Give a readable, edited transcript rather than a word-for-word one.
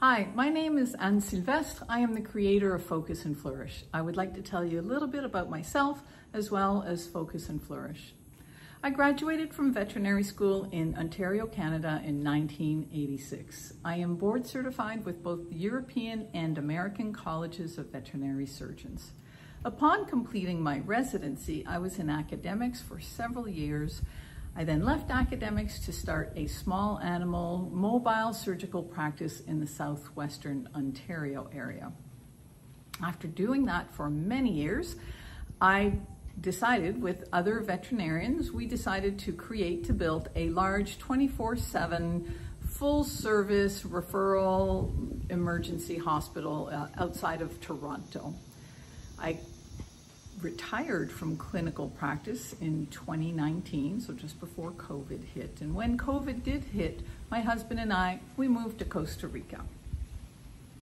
Hi, my name is Sylvestre. I am the creator of Focus and Flourish. I would like to tell you a little bit about myself as well as Focus and Flourish. I graduated from veterinary school in Ontario, Canada in 1986. I am board certified with both the European and American colleges of veterinary surgeons. Upon completing my residency, I was in academics for several years. I then left academics to start a small animal mobile surgical practice in the southwestern Ontario area. After doing that for many years, I decided with other veterinarians, we decided to build a large 24/7 full service referral emergency hospital outside of Toronto. I retired from clinical practice in 2019, so just before COVID hit. And when COVID did hit, my husband and I, we moved to Costa Rica.